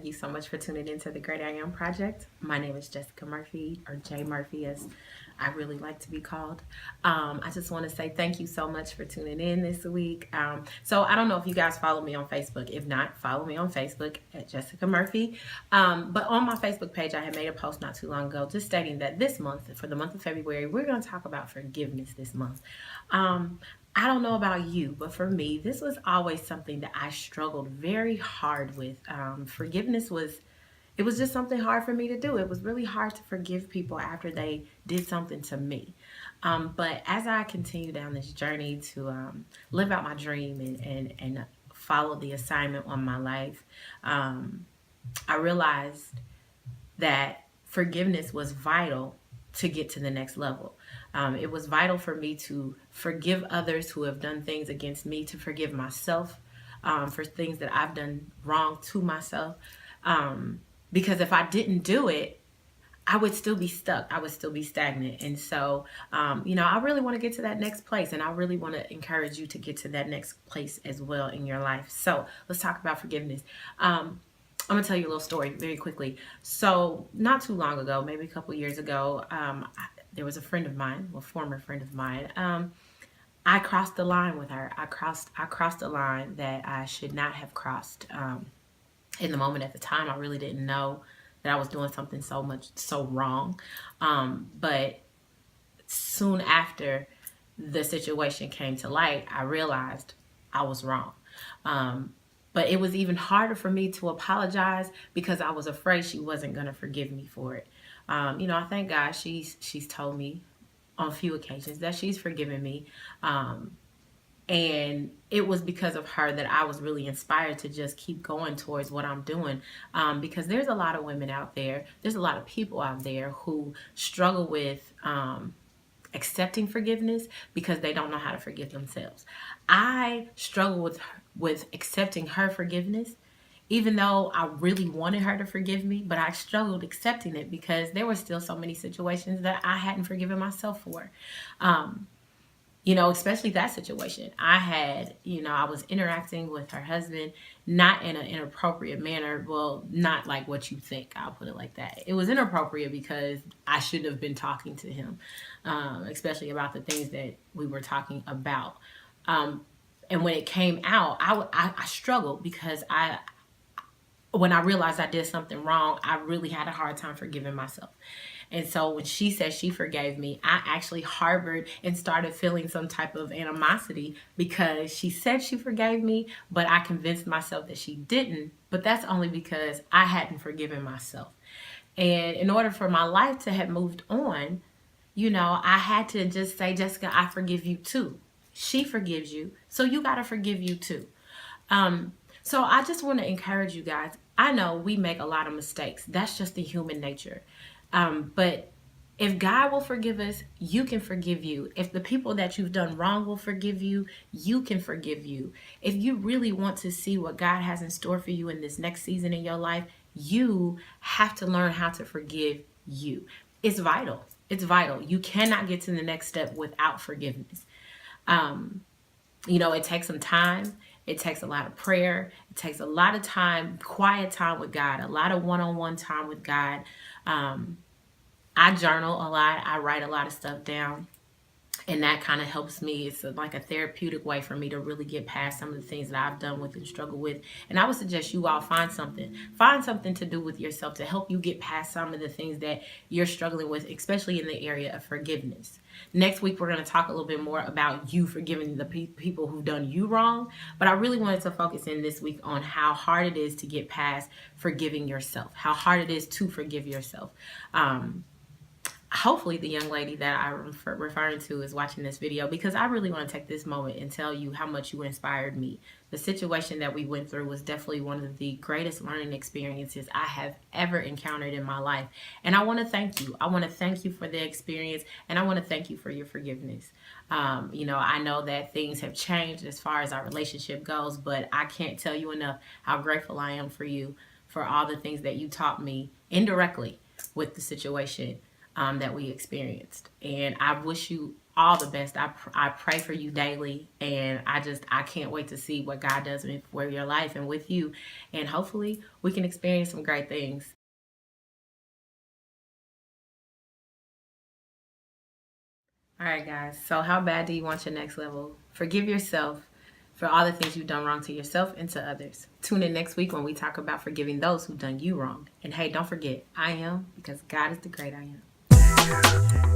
you so much for tuning into the Great I Am Project. My name is Jessica Murphy, or J Murphy as I really like to be called. I just want to say thank you so much for tuning in this week. So I don't know if you guys follow me on Facebook. If not, follow me on Facebook at Jessica Murphy. But on my Facebook page, I had made a post not too long ago just stating that this month, for the month of February, we're going to talk about forgiveness this month. I don't know about you, but for me, this was always something that I struggled very hard with. Forgiveness it was just something hard for me to do. It was really hard to forgive people after they did something to me. But as I continue down this journey to live out my dream and follow the assignment on my life, I realized that forgiveness was vital to get to the next level. It was vital for me to forgive others who have done things against me, to forgive myself for things that I've done wrong to myself. Because if I didn't do it, I would still be stuck. I would still be stagnant. And so, I really want to get to that next place. And I really want to encourage you to get to that next place as well in your life. So let's talk about forgiveness. I'm going to tell you a little story very quickly. So not too long ago, maybe a couple years ago, there was a friend of mine, a former friend of mine. I crossed the line with her. I crossed a line that I should not have crossed. In the moment at the time, I really didn't know that I was doing something so wrong. But soon after the situation came to light, I realized I was wrong. But it was even harder for me to apologize because I was afraid she wasn't going to forgive me for it. I thank God she's told me on a few occasions that she's forgiven me. And it was because of her that I was really inspired to just keep going towards what I'm doing. Because there's a lot of women out there, there's a lot of people out there who struggle with accepting forgiveness because they don't know how to forgive themselves. I struggle with accepting her forgiveness, even though I really wanted her to forgive me, but I struggled accepting it because there were still so many situations that I hadn't forgiven myself for. Especially that situation. I was interacting with her husband, not in an inappropriate manner. Well, not like what you think, I'll put it like that. It was inappropriate because I shouldn't have been talking to him, especially about the things that we were talking about. And when it came out, I struggled because when I realized I did something wrong, I really had a hard time forgiving myself. And so when she said she forgave me, I actually harbored and started feeling some type of animosity because she said she forgave me, but I convinced myself that she didn't. But that's only because I hadn't forgiven myself. And in order for my life to have moved on, I had to just say, Jessica, I forgive you too. She forgives you, so you got to forgive you too. So I just want to encourage you guys. I know we make a lot of mistakes. That's just the human nature. But if God will forgive us, you can forgive you. If the people that you've done wrong will forgive you, you can forgive you. If you really want to see what God has in store for you in this next season in your life, you have to learn how to forgive you. It's vital. It's vital. You cannot get to the next step without forgiveness. It takes some time. It takes a lot of prayer. It takes a lot of time, quiet time with God, a lot of one-on-one time with God. I journal a lot. I write a lot of stuff down. And that kind of helps me. It's like a therapeutic way for me to really get past some of the things that I've done with and struggle with. And I would suggest you all find something to do with yourself to help you get past some of the things that you're struggling with, especially in the area of forgiveness. Next week, we're going to talk a little bit more about you forgiving the people who've done you wrong. But I really wanted to focus in this week on how hard it is to get past forgiving yourself, how hard it is to forgive yourself. Hopefully the young lady that I'm referring to is watching this video, because I really want to take this moment and tell you how much you inspired me. The situation that we went through was definitely one of the greatest learning experiences I have ever encountered in my life. And I want to thank you. I want to thank you for the experience, and I want to thank you for your forgiveness. I know that things have changed as far as our relationship goes, but I can't tell you enough how grateful I am for you, for all the things that you taught me indirectly with the situation. that we experienced. And I wish you all the best. I pray for you daily, and I can't wait to see what God does for your life and with you, and hopefully we can experience some great things. All right, guys. So how bad do you want your next level? Forgive yourself for all the things you've done wrong to yourself and to others. Tune in next week when we talk about forgiving those who've done you wrong. And hey, don't forget, I am because God is the great I am.